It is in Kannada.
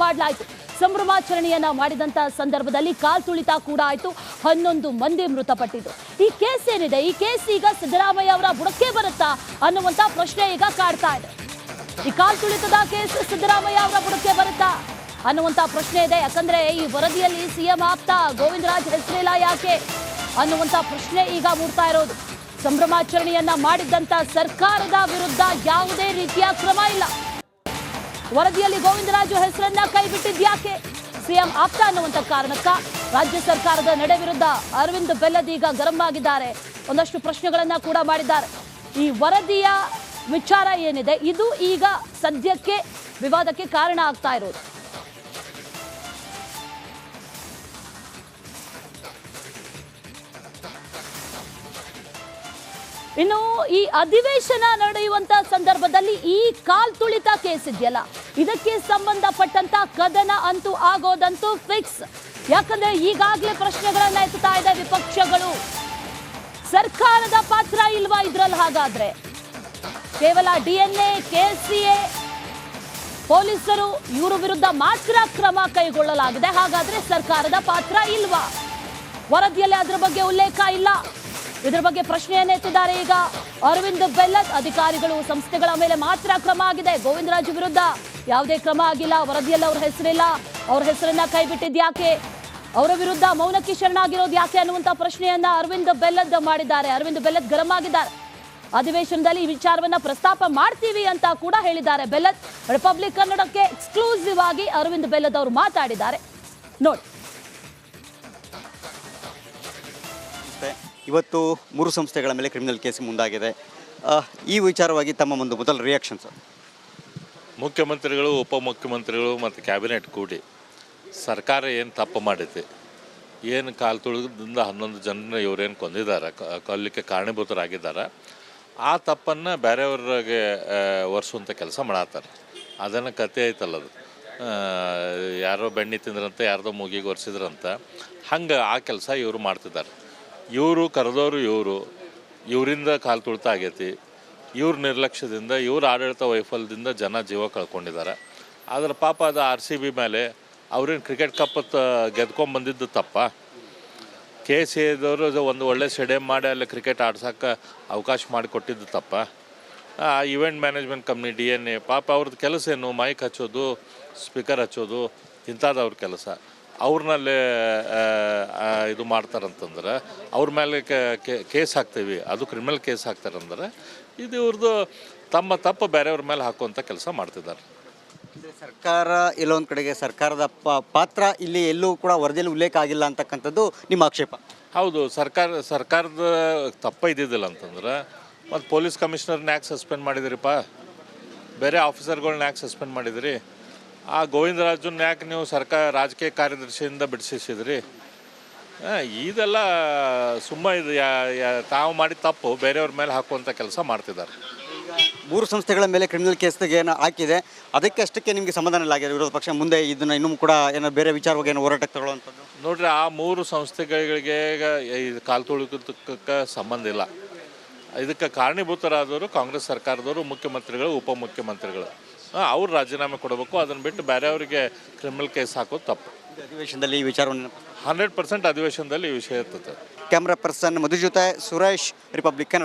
ಮಾಡಲಾಯಿತು. ಸಂಭ್ರಮಾಚರಣೆಯನ್ನ ಮಾಡಿದಂತ ಸಂದರ್ಭದಲ್ಲಿ ಕಾಲ್ತುಳಿತ ಕೂಡ ಆಯಿತು. 11 ಮಂದಿ ಮೃತಪಟ್ಟಿದ್ದು. ಈ ಕೇಸ್ ಏನಿದೆ, ಈ ಕೇಸ್ ಈಗ ಸಿದ್ದರಾಮಯ್ಯ ಅವರ ಬುಡಕ್ಕೆ ಬರುತ್ತಾ ಅನ್ನುವಂತ ಪ್ರಶ್ನೆ ಈಗ ಕಾಡ್ತಾ ಇದೆ. ಈ ಕಾಲ್ತುಳಿತದ ಕೇಸ್ ಸಿದ್ದರಾಮಯ್ಯ ಅವರ ಬುಡಕ್ಕೆ ಬರುತ್ತಾ ಅನ್ನುವಂತ ಪ್ರಶ್ನೆ ಇದೆ. ಯಾಕಂದ್ರೆ ಈ ವರದಿಯಲ್ಲಿ ಸಿಎಂ ಆಪ್ತ ಗೋವಿಂದರಾಜ್ ಹೆಸರಿಲ್ಲ ಯಾಕೆ ಅನ್ನುವಂತ ಪ್ರಶ್ನೆ ಈಗ ಮೂಡ್ತಾ ಇರೋದು. ಸಂಭ್ರಮಾಚರಣೆಯನ್ನ ಮಾಡಿದ್ದಂತ ಸರ್ಕಾರದ ವಿರುದ್ಧ ಯಾವುದೇ ರೀತಿಯ ಕ್ರಮ ಇಲ್ಲ. ವರದಿಯಲ್ಲಿ ಗೋವಿಂದರಾಜು ಹೆಸರನ್ನ ಕೈಬಿಟ್ಟಿದ್ಯಾಕೆ? ಸಿಎಂ ಆಪ್ತ ಅನ್ನುವಂತ ಕಾರಣಕ್ಕ ರಾಜ್ಯ ಸರ್ಕಾರದ ನಡೆ ವಿರುದ್ಧ ಅರವಿಂದ್ ಬೆಲ್ಲದ್ ಈಗ ಗರಂ ಆಗಿದ್ದಾರೆ. ಒಂದಷ್ಟು ಪ್ರಶ್ನೆಗಳನ್ನ ಕೂಡ ಮಾಡಿದ್ದಾರೆ. ಈ ವರದಿಯ ವಿಚಾರ ಏನಿದೆ ಇದು ಈಗ ಸದ್ಯಕ್ಕೆ ವಿವಾದಕ್ಕೆ ಕಾರಣ ಆಗ್ತಾ ಇರೋದು. ಇನ್ನು ಈ ಅಧಿವೇಶನ ನಡೆಯುವಂತ ಸಂದರ್ಭದಲ್ಲಿ ಈ ಕಾಲ್ತುಳಿತ ಕೇಸ್ ಇದೆಯಲ್ಲ, ಇದಕ್ಕೆ ಸಂಬಂಧಪಟ್ಟಂತ ಕದನ ಅಂತೂ ಆಗೋದಂತೂ ಫಿಕ್ಸ್. ಯಾಕಂದ್ರೆ ಈಗಾಗಲೇ ಪ್ರಶ್ನೆಗಳನ್ನ ಎತ್ತುತ್ತಾ ಇದೆ ವಿಪಕ್ಷಗಳು. ಸರ್ಕಾರದ ಪಾತ್ರ ಇಲ್ವಾ ಇದ್ರಲ್ಲಿ? ಹಾಗಾದ್ರೆ ಕೇವಲ DNA, KCA, ಪೊಲೀಸರು ಇವರ ವಿರುದ್ಧ ಮಾತ್ರ ಕ್ರಮ ಕೈಗೊಳ್ಳಲಾಗಿದೆ. ಹಾಗಾದ್ರೆ ಸರ್ಕಾರದ ಪಾತ್ರ ಇಲ್ವಾ? ವರದಿಯಲ್ಲಿ ಅದರ ಬಗ್ಗೆ ಉಲ್ಲೇಖ ಇಲ್ಲ. ಇದರ ಬಗ್ಗೆ ಪ್ರಶ್ನೆಯನ್ನ ಎತ್ತಿದ್ದಾರೆ ಈಗ ಅರವಿಂದ್ ಬೆಲ್ಲದ್. ಅಧಿಕಾರಿಗಳು ಸಂಸ್ಥೆಗಳ ಮೇಲೆ ಮಾತ್ರ ಕ್ರಮ ಆಗಿದೆ, ಗೋವಿಂದರಾಜು ವಿರುದ್ಧ ಯಾವುದೇ ಕ್ರಮ ಆಗಿಲ್ಲ. ವರದಿಯಲ್ಲಿ ಅವ್ರ ಹೆಸರಿಲ್ಲ, ಅವ್ರ ಹೆಸರನ್ನ ಕೈಬಿಟ್ಟಿದ್ಯಾಕೆ, ಅವರ ವಿರುದ್ಧ ಮೌನಕ್ಕೆ ಶರಣಾಗಿರೋದು ಯಾಕೆ ಅನ್ನುವಂತ ಪ್ರಶ್ನೆಯನ್ನ ಅರವಿಂದ್ ಬೆಲ್ಲದ್ ಮಾಡಿದ್ದಾರೆ. ಅರವಿಂದ್ ಬೆಲ್ಲದ್ ಗರಂ ಆಗಿದ್ದಾರೆ. ಅಧಿವೇಶನದಲ್ಲಿ ಈ ವಿಚಾರವನ್ನ ಪ್ರಸ್ತಾಪ ಮಾಡ್ತೀವಿ ಅಂತ ಕೂಡ ಹೇಳಿದ್ದಾರೆ ಬೆಲ್ಲದ್. ರಿಪಬ್ಲಿಕ್ ಕನ್ನಡಕ್ಕೆ ಎಕ್ಸ್ಕ್ಲೂಸಿವ್ ಆಗಿ ಅರವಿಂದ್ ಬೆಲ್ಲದ್ ಅವರು ಮಾತಾಡಿದ್ದಾರೆ, ನೋಡಿ. ಇವತ್ತು 3 ಸಂಸ್ಥೆಗಳ ಮೇಲೆ ಕ್ರಿಮಿನಲ್ ಕೇಸ್ ಮುಂದಾಗಿದೆ. ಈ ವಿಚಾರವಾಗಿ ತಮ್ಮ ಒಂದು ಮೊದಲ ರಿಯಾಕ್ಷನ್ ಸರ್? ಮುಖ್ಯಮಂತ್ರಿಗಳು, ಉಪಮುಖ್ಯಮಂತ್ರಿಗಳು ಮತ್ತು ಕ್ಯಾಬಿನೆಟ್ ಕೂಡಿ ಸರ್ಕಾರ ಏನು ತಪ್ಪು ಮಾಡೈತಿ, ಏನು ಕಾಲು ತುಳಿದಿಂದ 11 ಜನರನ್ನ ಇವರೇನು ಕೊಂದಿದ್ದಾರೆ, ಕೊಲ್ಲಿಕ್ಕೆ ಕಾರಣೀಭೂತರಾಗಿದ್ದಾರೆ, ಆ ತಪ್ಪನ್ನು ಬೇರೆಯವ್ರಿಗೆ ಒರೆಸುವಂಥ ಕೆಲಸ ಮಾಡತ್ತಾರೆ. ಅದನ್ನು ಕತೆ ಐತಲ್ಲದು, ಯಾರೋ ಬೆಣ್ಣೆ ತಿಂದ್ರಂತೆ, ಯಾರ್ದೋ ಮೂಗಿಗೆ ಒರೆಸಿದ್ರಂತ, ಹಂಗೆ ಆ ಕೆಲಸ ಇವರು ಮಾಡ್ತಿದ್ದಾರೆ. ಇವರು ಕರೆದವರು ಇವರಿಂದ ಕಾಲು ತುಳಿತ ಆಗೈತಿ. ಇವ್ರ ನಿರ್ಲಕ್ಷ್ಯದಿಂದ, ಇವ್ರ ಆಡಳಿತ ವೈಫಲ್ಯದಿಂದ ಜನ ಜೀವ ಕಳ್ಕೊಂಡಿದ್ದಾರೆ. ಆದರೆ ಪಾಪ ಅದು RCB ಮೇಲೆ ಅವ್ರೇನು ಕ್ರಿಕೆಟ್ ಕಪ್ ಗೆದ್ಕೊಂಡ್ಬಂದಿದ್ದು ತಪ್ಪ. KCAದವರು ಒಂದು ಒಳ್ಳೆ ಸ್ಟೇಡಿಯಂ ಮಾಡಿ ಅಲ್ಲಿ ಕ್ರಿಕೆಟ್ ಆಡ್ಸೋಕ್ಕೆ ಅವಕಾಶ ಮಾಡಿಕೊಟ್ಟಿದ್ದು ತಪ್ಪ. ಇವೆಂಟ್ ಮ್ಯಾನೇಜ್ಮೆಂಟ್ ಕಂಪ್ನಿ DNA ಪಾಪ ಅವ್ರದ್ದು ಕೆಲಸ ಏನು, ಮೈಕ್ ಹಚ್ಚೋದು, ಸ್ಪೀಕರ್ ಹಚ್ಚೋದು, ಇಂಥದ್ದು ಕೆಲಸ. ಅವ್ರನ್ನಲ್ಲಿ ಇದು ಮಾಡ್ತಾರಂತಂದ್ರೆ ಅವ್ರ ಮೇಲೆ ಕೇಸ್ ಹಾಕ್ತೀವಿ, ಅದು ಕ್ರಿಮಿನಲ್ ಕೇಸ್ ಹಾಕ್ತಾರಂದ್ರೆ ಇದು ಇವ್ರದ್ದು ತಮ್ಮ ತಪ್ಪು ಬೇರೆಯವ್ರ ಮೇಲೆ ಹಾಕುವಂಥ ಕೆಲಸ ಮಾಡ್ತಿದ್ದಾರೆ. ಸರ್ಕಾರ ಎಲ್ಲೊಂದು ಕಡೆಗೆ ಸರ್ಕಾರದ ಪಾತ್ರ ಇಲ್ಲಿ ಎಲ್ಲೂ ಕೂಡ ವರದಿಯಲ್ಲಿ ಉಲ್ಲೇಖ ಆಗಿಲ್ಲ ಅಂತಕ್ಕಂಥದ್ದು ನಿಮ್ಮ ಆಕ್ಷೇಪ? ಹೌದು, ಸರ್ಕಾರದ ತಪ್ಪ ಇದ್ದಿದ್ದಿಲ್ಲ ಅಂತಂದ್ರೆ ಮತ್ತು ಪೊಲೀಸ್ ಕಮಿಷನರ್ನ ಯಾಕೆ ಸಸ್ಪೆಂಡ್ ಮಾಡಿದಿರಿಪ್ಪ, ಬೇರೆ ಆಫೀಸರ್ಗಳನ್ನ ಯಾಕೆ ಸಸ್ಪೆಂಡ್ ಮಾಡಿದಿರಿ, ಆ ಗೋವಿಂದರಾಜನ್ನ ಯಾಕೆ ನೀವು ರಾಜಕೀಯ ಕಾರ್ಯದರ್ಶಿಯಿಂದ ಬಿಡಿಸಿದ್ರಿ? ಇದೆಲ್ಲ ಇದು ತಾವು ಮಾಡಿದ ತಪ್ಪು ಬೇರೆಯವ್ರ ಮೇಲೆ ಹಾಕುವಂಥ ಕೆಲಸ ಮಾಡ್ತಿದ್ದಾರೆ. 3 ಸಂಸ್ಥೆಗಳ ಮೇಲೆ ಕ್ರಿಮಿನಲ್ ಕೇಸ್ಗೆ ಏನು ಹಾಕಿದೆ, ಅದಕ್ಕೆ ಅಷ್ಟಕ್ಕೆ ನಿಮಗೆ ಸಮಾಧಾನ ಇಲ್ಲ ಆಗಿದೆ ವಿರೋಧ ಪಕ್ಷ ಮುಂದೆ ಇದನ್ನು ಇನ್ನೂ ಕೂಡ ಏನೋ ಬೇರೆ ವಿಚಾರವಾಗಿ ಏನು ಹೋರಾಟಕ್ಕೆ ತಗೊಳ್ಳುವಂಥದ್ದು? ನೋಡ್ರಿ, ಆ 3 ಸಂಸ್ಥೆಗಳಿಗೆ ಕಾಲು ತುಳಿತಕ್ಕೆ ಸಂಬಂಧ ಇಲ್ಲ. ಇದಕ್ಕೆ ಕಾರಣೀಭೂತರಾದವರು ಕಾಂಗ್ರೆಸ್ ಸರ್ಕಾರದವರು, ಮುಖ್ಯಮಂತ್ರಿಗಳು, ಉಪಮುಖ್ಯಮಂತ್ರಿಗಳು. ಅವ್ರು ರಾಜೀನಾಮೆ ಕೊಡಬೇಕು. ಅದನ್ನು ಬಿಟ್ಟು ಬೇರೆಯವರಿಗೆ ಕ್ರಿಮಿನಲ್ ಕೇಸ್ ಹಾಕೋದು ತಪ್ಪು. ಅಧಿವೇಶನದಲ್ಲಿ ಈ ವಿಚಾರವನ್ನು 100% ಅಧಿವೇಶನದಲ್ಲಿ ಈ ವಿಷಯ ಇರ್ತದೆ. ಕ್ಯಾಮ್ರಾ ಪರ್ಸನ್ ಮಧು ಜೊತೆ ಸುರೇಶ್, ರಿಪಬ್ಲಿಕ್ ಕನ್ನಡ.